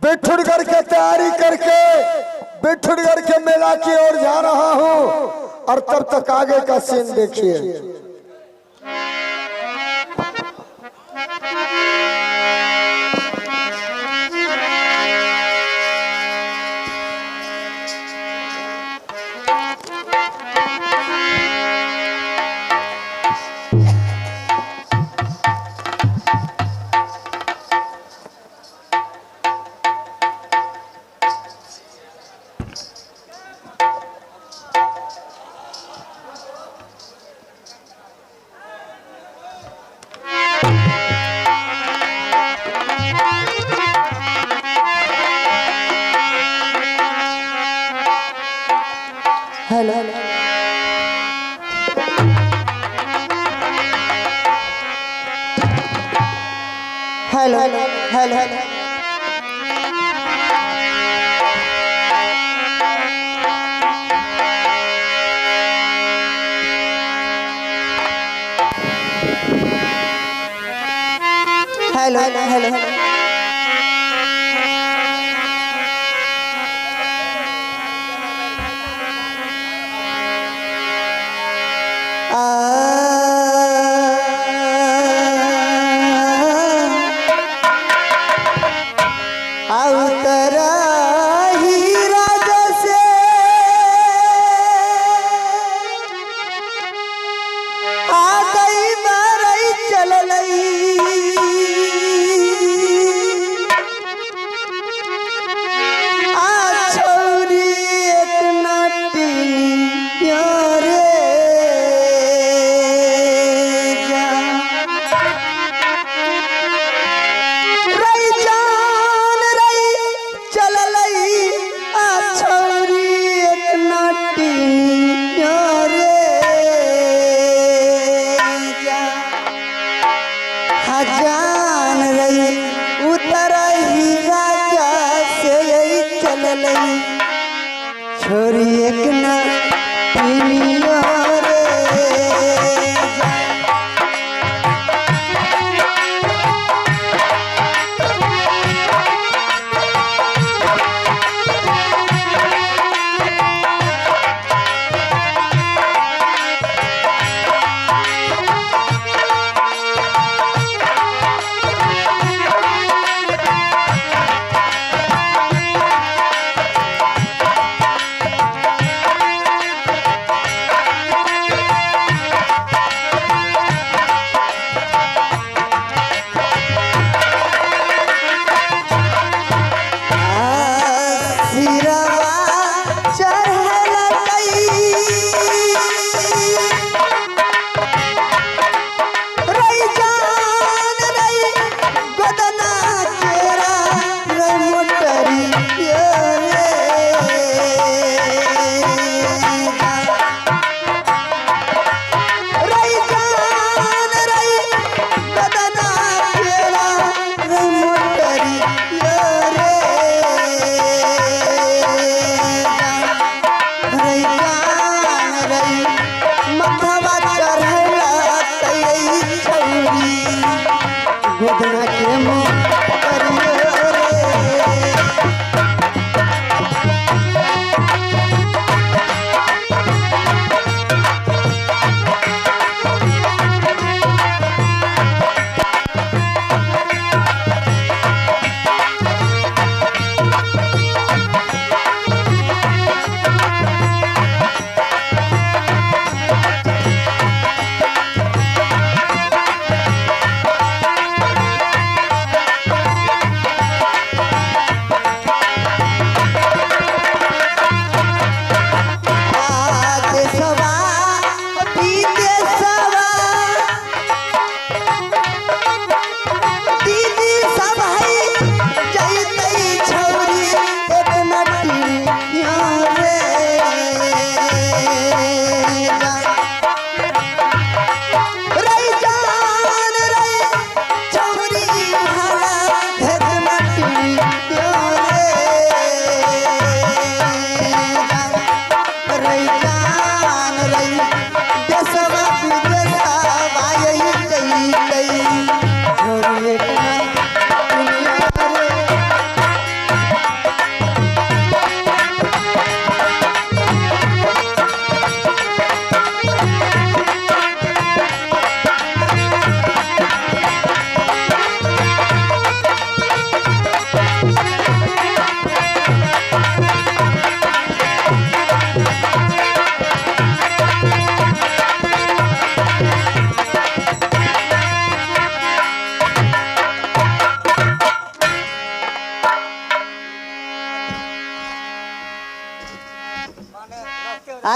बिठुड़गढ़ की तैयारी करके बिठुड़गढ़ के मेला की ओर जा रहा हूँ और तब तक आगे का सीन देखिए। Hello hello hello hello hello hello छोरी एक ना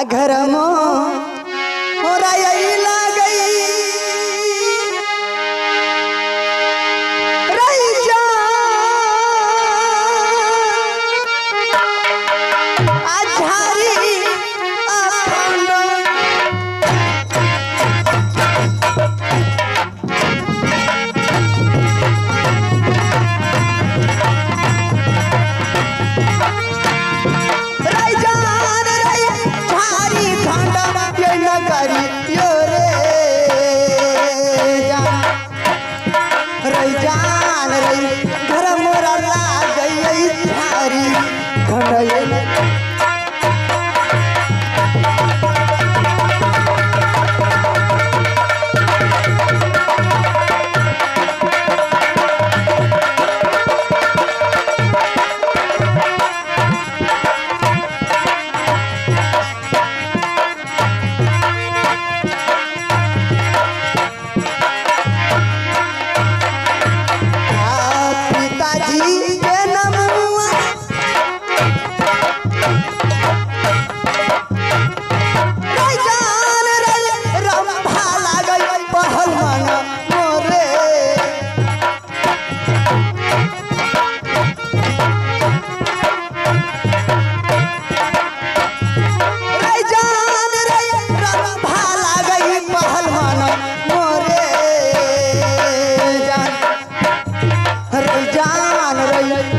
घर मो हो रही गई रही जा झारी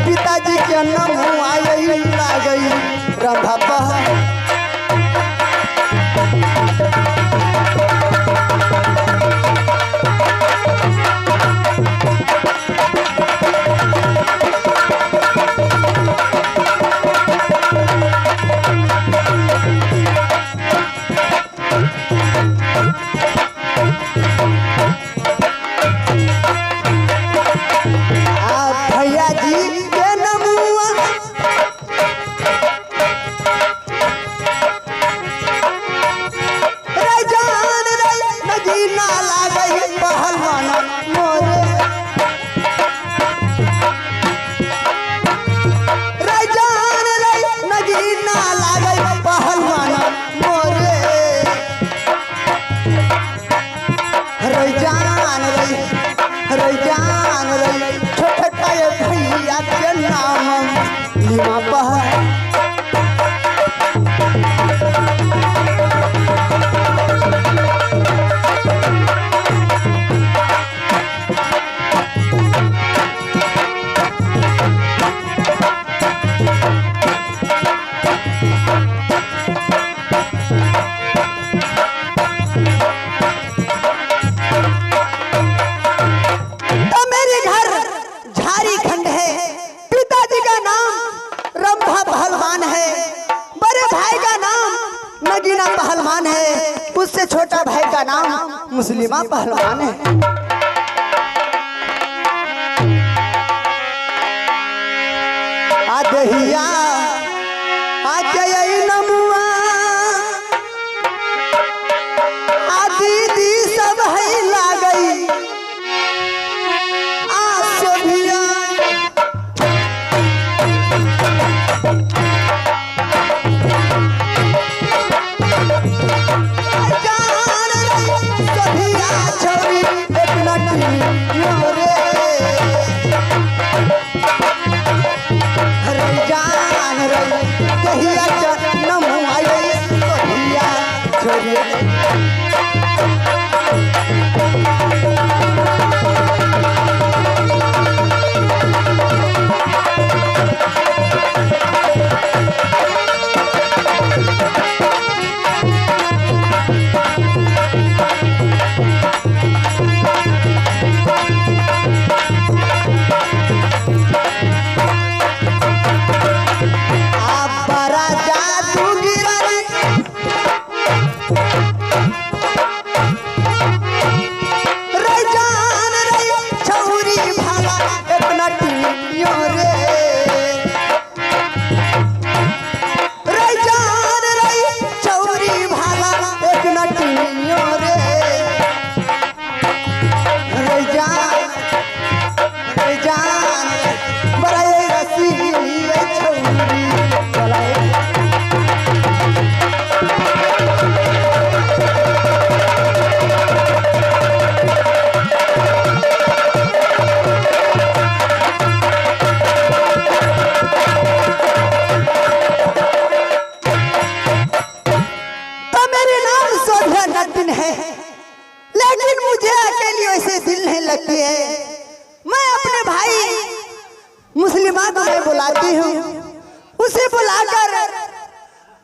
पिताजी के नाम आई गई रंभा भैया जी के नमुआ रजान नदी नाला गई पहलवाना मोरे रजान नदी नाला गई पहलवाना मोरे रजान छोटा भैया के नाम लीमा बहा नगीना पहलवान है, उससे छोटा भाई का नाम मुस्लिमा पहलवान है। आदहिया आजय नमुआ दीदी सब है लागई आसोभिया चाहती हूँ उसे बुलाकर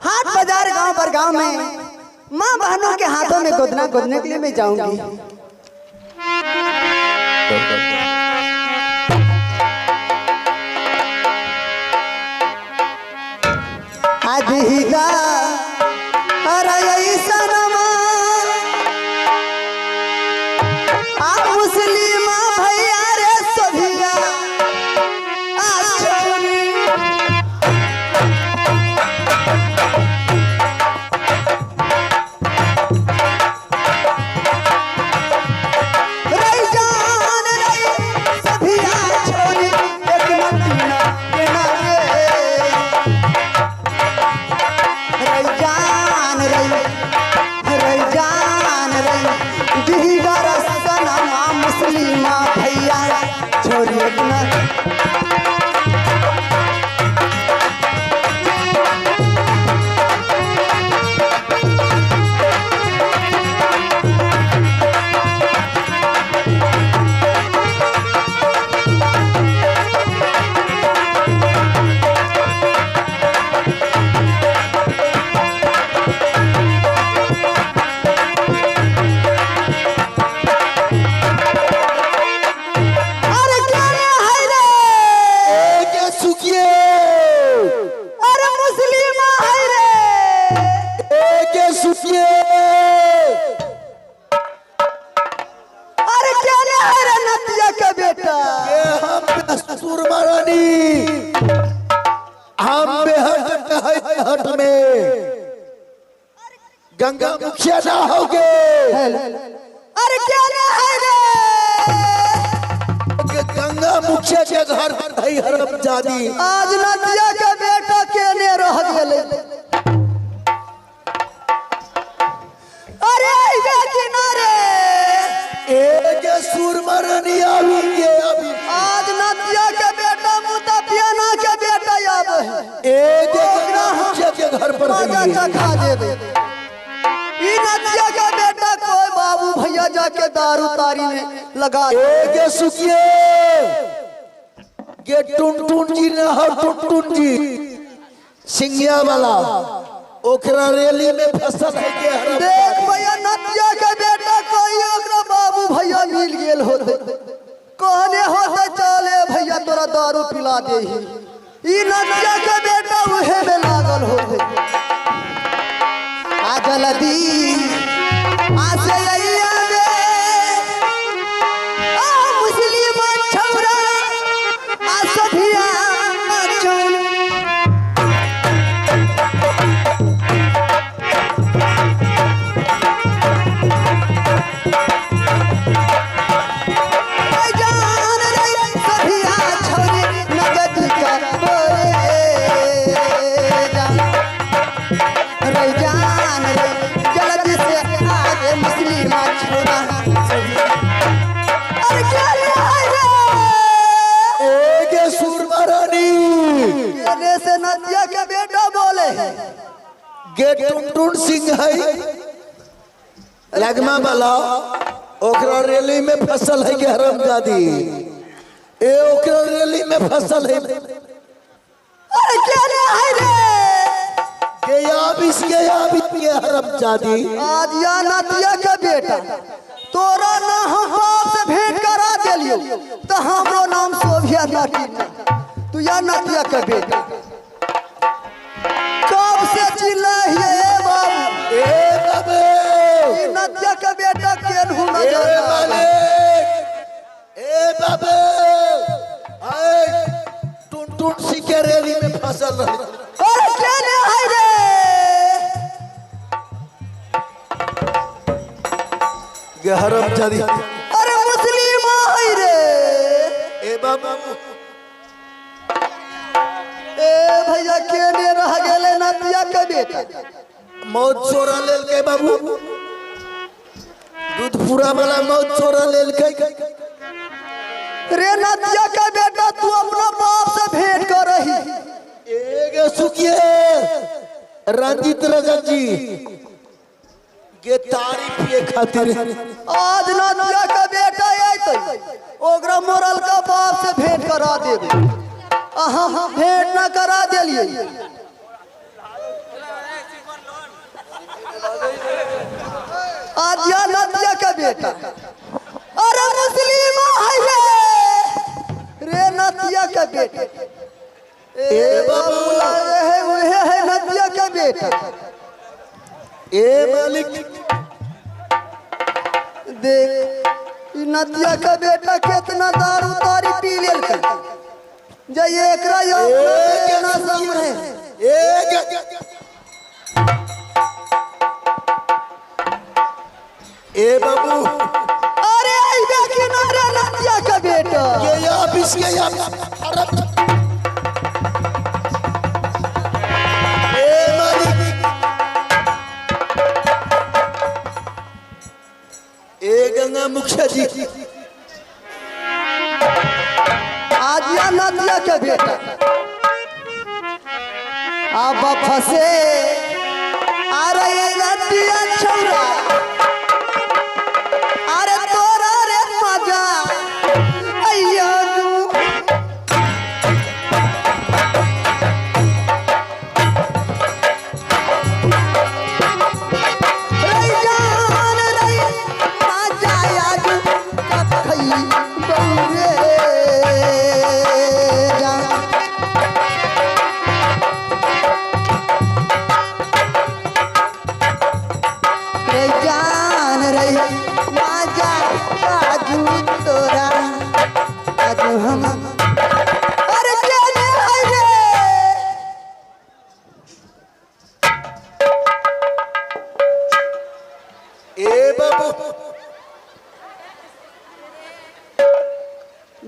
हाट बाजार गांव पर गांव में माँ बहनों के हाथों में गोदना गोदने के लिए मैं जाऊंगी। आदिगा अरे सनमा आप मुस्लिम भैया रे सभिया गंगा मुखिया ना होगे। अरे क्या ना है रे गंगा मुखिया के घर भाई हरम जादी आज नदिया के बेटा केने रह गेले। अरे ये किनारे एक सुरमरनी आवी के अभी आज नदिया के बेटा मुतपियाना के बेटा आब एक गंगा मुखिया के घर पर मजा खा देबे। ई नदिया का बेटा कोई बाबू भैया जाके दारू तारी में लगा के सुखिए के टुनटुन जी ना हो टुनटुन जी सिंगिया वाला ओकरा रैली में फसल है के देख भैया नदिया का बेटा कोई ओकरा बाबू भैया मिल गेल होते कहने होते चले भैया तोरा दारू पिला दे। ई नदिया का बेटा उहे में लागल होते जल्दी आसे अइया दे आ मुस्लिम छौरा आ सभिया चुन जान रे सभिया छौरी नगद का बोरे जान रे जान रे जल्दी से आगे मुस्लिम छोड़ा। अरे क्या रे एक सुरमरनी केने से नदिया के बेटा बोले गे टुनटुन सिंह है लगमा वाला ओकरा रैली में फसल है के हरम जादी ए ओकरा रैली में फसल है। अरे क्या रे के हरम जादी आज या नदिया के बेटा तोरा ना हम बाप से भेंट करा देलियो तो हमरो नाम सोभिया नाटी तू या नदिया के बेटा कब से चिल्लाइए बाबू ए बाबे ई नदिया के बेटा केनहु न ए जाना मालिक ए बाबे आए टुनटुन सिंह के रैली में फसल रहे। अरे क्या है रे हरम जादी अरे मुस्लिम है रे ए बाबू ए भैया केने रह गेले नदिया के बेटा मौत चोरा लेल के बाबू दूध पूरा वाला मौत चोरा लेल के रे नदिया का बेटा तू अपना बाप से भेंट कर रही एक सुखिए रंजीत रजन जी के तारीफ के खातिर आज नदिया का बेटा आते ओकरा मोरल का बाप से भेंट करा देबे हम भेंट न करा दिलिए। आजिया नदिया का बेटा, अरे मुस्लिम है रे नदिया का बेटा, ए बाबू है वह है नदिया का बेटा। ए मालिक देख नदिया का बेटा कितना दारू तारी पी लेल के जय एकरा ना सामने ए बाबू, अरे आइबे किनारे नदिया का बेटा, ये ऑफिस के ए मालिक, ए गंगा मुखिया जी, आजिया नदिया का बेटा अब फंसे अरे नदिया छौरा, अरे तोरा रे मजा अय्या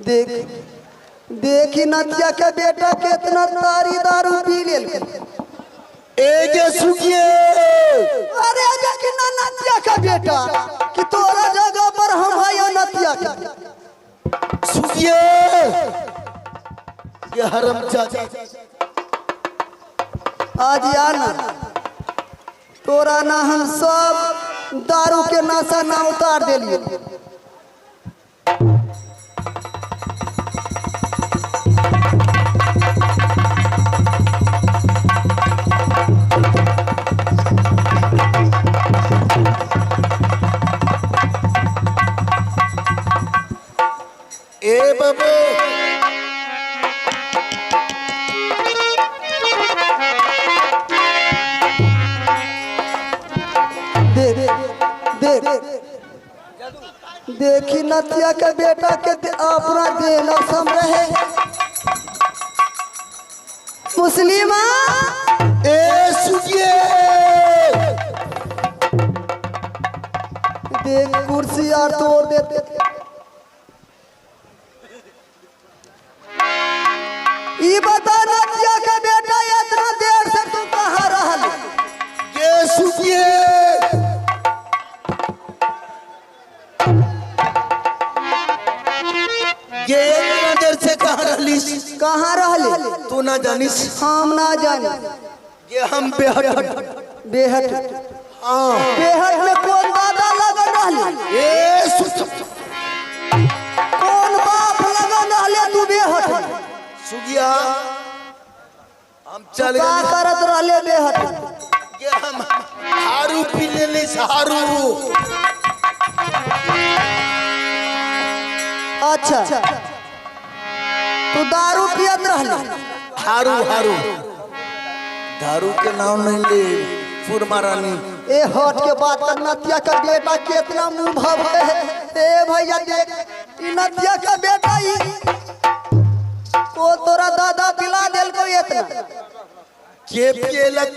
देख देखी नदिया के बेटा कितना तारी दारू पी लेल के। ए सुखिए, अरे देखी ना नदिया का बेटा कि तोरा जगह पर हम है नदिया का सुखिए, ये हरम चाचा आज आना तोरा ना हम सब दारू के नशा ना उतार दिलिए। ए बाबू, देखी नदिया के बेटा के अपना देना सम रहे मुस्लिम ए सुखिए, देख कुर्सी यार तोड़ देते। ये बता नदिया के बेटा इतना देर से तू कहाँ रहल? ये सुखिए, ये इतना देर से कहाँ रहलिस? कहाँ रहले? तू ना जानिस? हम ना जाने। ये हम बेहद बेहद हाँ बेहद में कौन दादा लगन रहले? ए कौन बाप लगन रहले तू बेहद? सुगिया, हम चल का गए करत रहले बेहद? ये हम हारू पी लेली हारू। अच्छा तू दारू पियत रहले? हारू हारू दारू के नाम नहीं ले फुर मारानी। ए हट के बात कर, नदिया का बेटा कितना मुंह भव है। ए भैया देख ई नदिया का बेटा ही को तोरा दादा पिला देल को इतना के पिए लग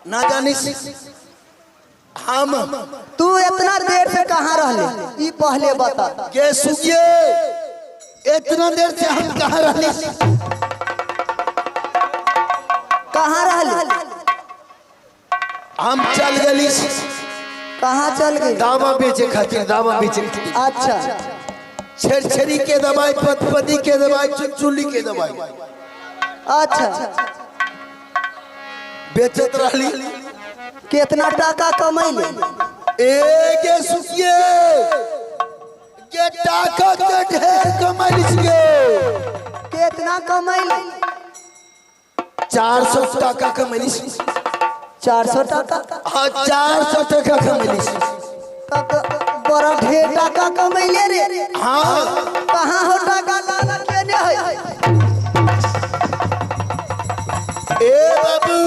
ना जानिस? हम तू इतना देर से कहाँ रहले ई पहले बता। के सुगिए, इतना देर से हम कहाँ रहली? कहाँ रहले? हम चल गली कहाँ चल गए? दावा बेचे खातिर, दावा बेचे। अच्छा छेरछेरी के दवाई, पतपदी के दवाई, चुलचुली के दवाई अच्छा बेचत रहली। कितना टाका कमैले? ए सुखिए, ये टाका के ढेर कमाइलिस गे। कितना कमैली? 400 टाका कमैली। 400 टाका? हाँ 400 टाका कमैली। बड़ा ढेर टाका कमैले रे। हाँ कहाँ हो टाका लाला केने है? ए बाबू,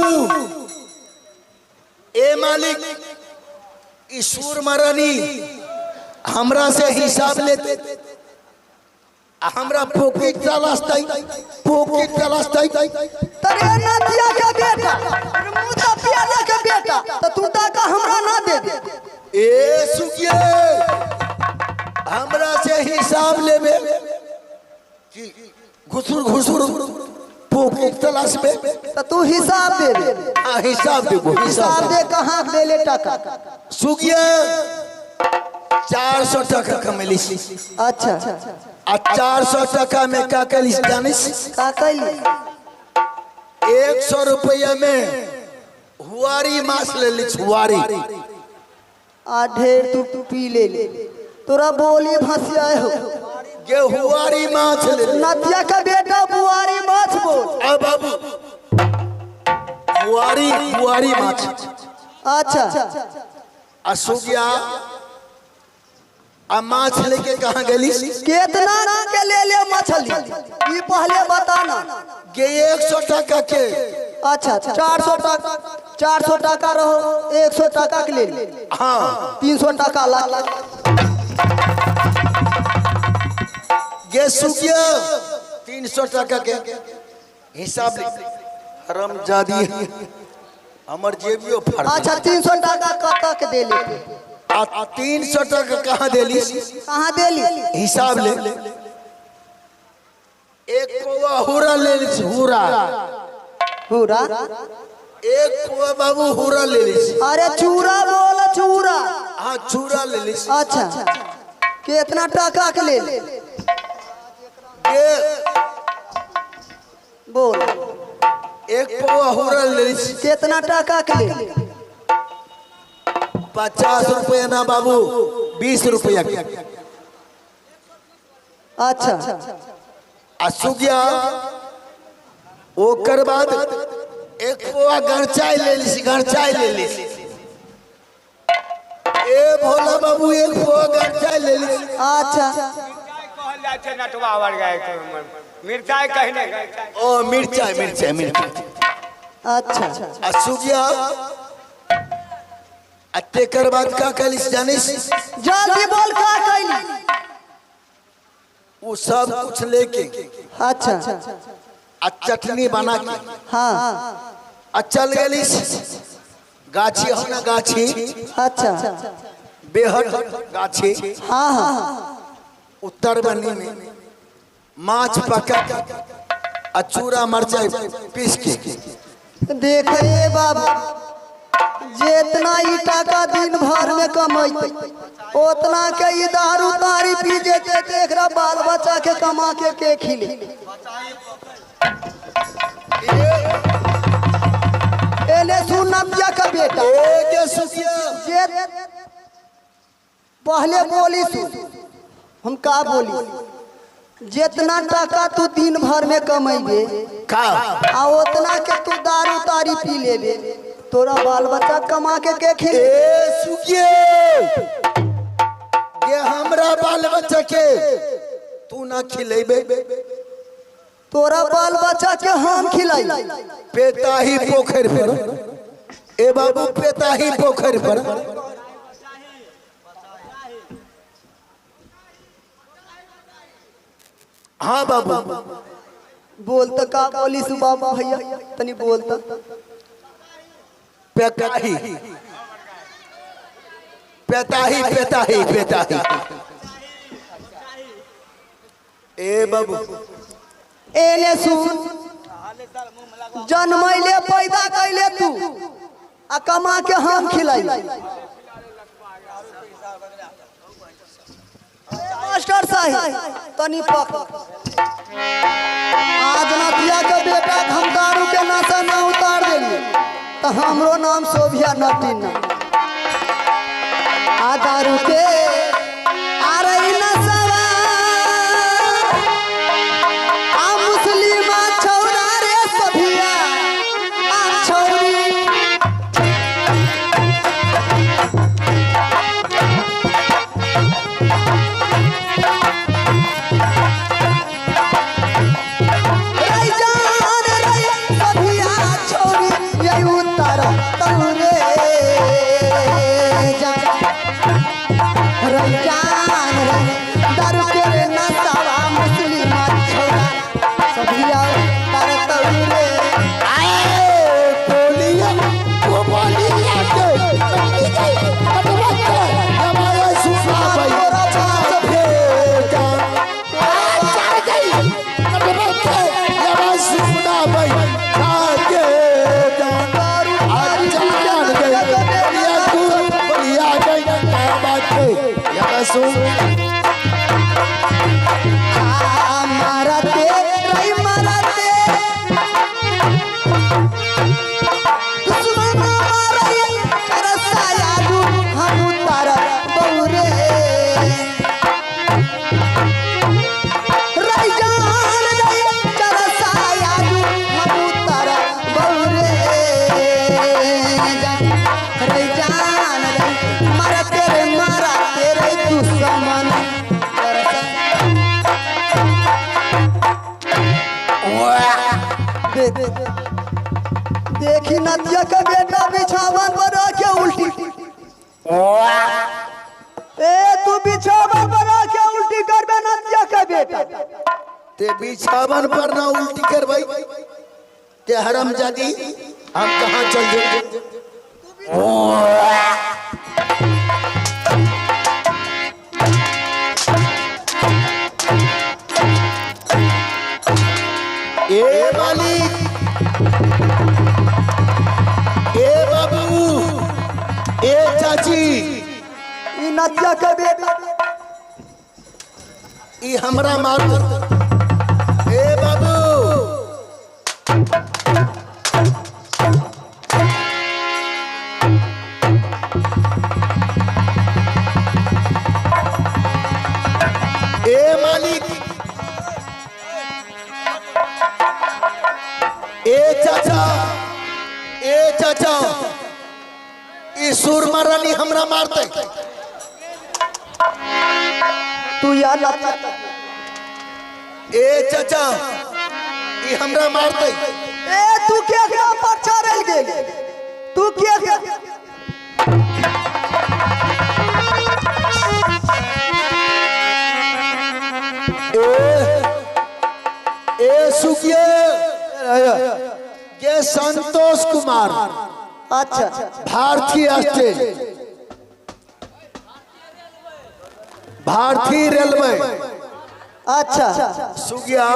ए मालिक, ईश्वर महारानी हमरा से हिसाब लेते, हमरा पॉकेट तलाशताई, पॉकेट तलाशताई। तरे नदिया के बेटा, मुसा पियाला के बेटा, तो तू टाका हमरा ना दे दे। ए सुखिए, हमरा से हिसाब लेबे, घुसुर घुसुर पॉकेट तलाश में, तो तू हिसाब दे दे। हिसाब देबो, हिसाब दे कहाँ दे ले टाका? सुखिए 400 टाका कमैली। अच्छा, आ 400 टाका में का कलिस जानिस? का कैली? 100 रुपया में हुआरी माछ ले ली। हुआरी आ ढेर तू पी ले ले, तोरा बोली भसियाए हो। ये हुआरी माछ ले ली। नदिया का बेटा बुआरी माछ बोल। अब बाबू हुआरी माछ। अच्छा, असुगिया आ माछ लेके कहाँ गली? कितना के ले ले मछली ये पहले बताना। ये 100 टाका के। अच्छा 400 टाका, 400 टाका रहो, 100 टाका के ले ले। हाँ 300 टाका ला। ये सुगिया 300 टाका के हिसाब ले। हरम जादी हमर जेबियो फाड़। अच्छा 300 टाका कतक दे ले? 300 टाका कहाँ देली? कहाँ देली? हिसाब ले। एक पौवा हुरा ले ली। हुरा पूरा? एक पौवा बाबू हुरा ले ली। अरे चूरा बोला, चूरा। हाँ चूरा ले ली। अच्छा कितना टाका के ले ले? ये बोल। एक पौवा हुरा ले ली। कितना टाका के ले? 50 रुपया ना बाबू, 20 रुपया के। अच्छा असुगिया ओकर बाद एक पोआ गरचाई ले ली। गरचाई ले ली। ए भोला बाबू एक पोआ गरचाई ले ली। अच्छा मिर्चाई कहने ओ मिर्चाई मिर्चाई मिर्चाई। अच्छा असुगिया अतेकर बाद का कलिस जानिस? जल्दी बोल का कैली? वो सब कुछ लेके अच्छा आ चटनी बना के हाँ आ चल गली गाछी। हो ना गाछी, अच्छा बेहद गाछी। हाँ हाँ उत्तर बनी में माछ पका आ चूरा मरचाई पीस के। देखे बाबू, जितना ई टाका दिन भर में कमाई उतना के ई दारू तारी पी जेते, देख रहा बाल बच्चा के कमा के खिले। एने सुनतिया का बेटा के सुखिया जे पहले बोली सुन, हम का बोली? जितना टाका तू दिन भर में कमाइबे का आ उतना के तू दारू तारी पी लेबे, तोरा बाल बच्चा कमा के खिले। ए सुखिए ये हमरा बाल बच्चा के तू ना खिलेबे, तोरा बाल बच्चा के हम खिलाई। पेताही पोखर पर। ए बाबू पेताही पोखर पर हाँ बाबू बोलता का बोली सु बाबू भैया तनी बोलता। पेताही पेताही पेताही पेताही। ए बाबू एने सुन, जन्मैले पैदा कैले तू आ कमा के हम खिलाई। मास्टर साहब तनी पक। आज नदिया के बेटा हम दारू के नशा ना उतार देलिए तो हमरो नाम सोभिया नटीना। आ दारू के आ रही नशा आ मुस सुन मारते रही मारते दुश्मन मारे रसाया दू हम तारा बहुरे रही जान रही चरसाया दू हम तारा बहुरे रही जान रही मारते रे दुश्मन देखी नदिया का बेटा बिछावन पर के उल्टी ए तू बिछावन पर के उल्टी करबे नदिया का बेटा ते बिछावन पर ना उल्टी कर भाई ते हरामजादी हम कहाँ चल जाए ए मालिक ए बाबू ए चाची ई नदिया का बेटा ई हमरा मार ए बाबू ए मालिक ए चाचा ई सुरमा रानी हमरा मारते तू या नदिया ए चाचा ई हमरा मारते ए तू के पर चढ़ल गेल तू के ए सुखिए ये संतोष कुमार अच्छा भारतीय स्टेट भारतीय रेलवे अच्छा सुगिया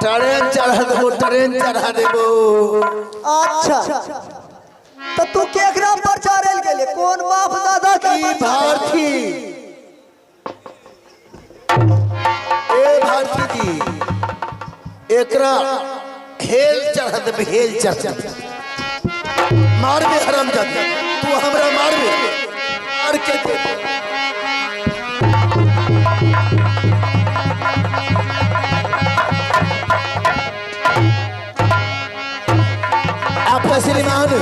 ट्रेन चढ़ा देबो अच्छा तो तू केकरा पर चढ़ल गेले कौन बाप दादा के भारती ए भारती जी एकरा हेल चढ़ा देबे हेल चढ़ा मारबे हरामजादी तू हमरा मारबे मार के दे आपका श्रीमान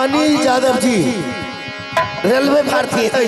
अनिल यादव जी रेलवे भारतीय है